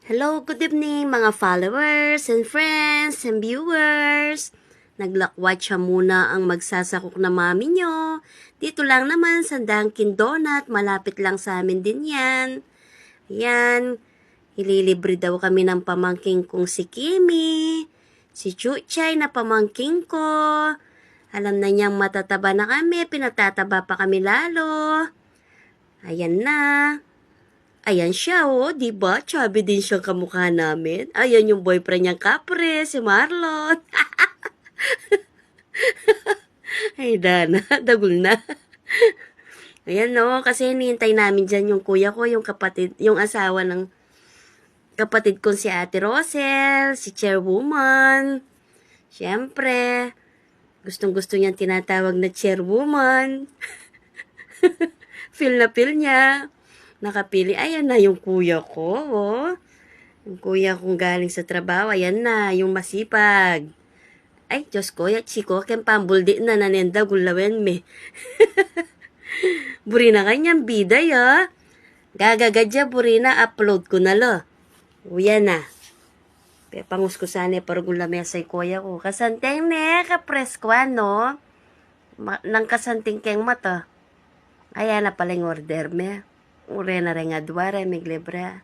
Hello, good evening mga followers and friends and viewers. Naglakwat siya muna ang magsasakok na mami nyo. Dito lang naman sa Dunkin Donut, malapit lang sa amin din yan. Yan, ililibre daw kami ng pamangking kong si Kimi. Si Chuchay na pamangking ko. Alam na niyang matataba na kami, pinatataba pa kami lalo. Ayan na. Ayan siya, oh, di ba? Chubby din siyang kamukha namin. Ayan yung boyfriend niyang kapre, si Marlon. Ay, Dana, dagul na. Ayan, no, kasi hinihintay namin dyan yung kuya ko, yung kapatid, yung asawa ng kapatid ko si Ate Rosel, si Chairwoman. Siyempre, gustong-gusto niyang tinatawag na Chairwoman. Feel na feel niya. Nakapili, ayan na yung kuya ko, oh. Yung kuya kong galing sa trabaho, ayan na, yung masipag. Ay, Diyos ko, chiko, ken pambuldi na nanenda gulawen me. Buri na kanyang bida, ya. Gagagadya, buri na, upload ko na lo. Uya na. Pangus ko sana para gulamesay kuya ko. Kasanteng ne, kapres ko, no? Nang kasanting keng mata. Ayan na pala yung order me. Ure na rin nga duwara, may glebra.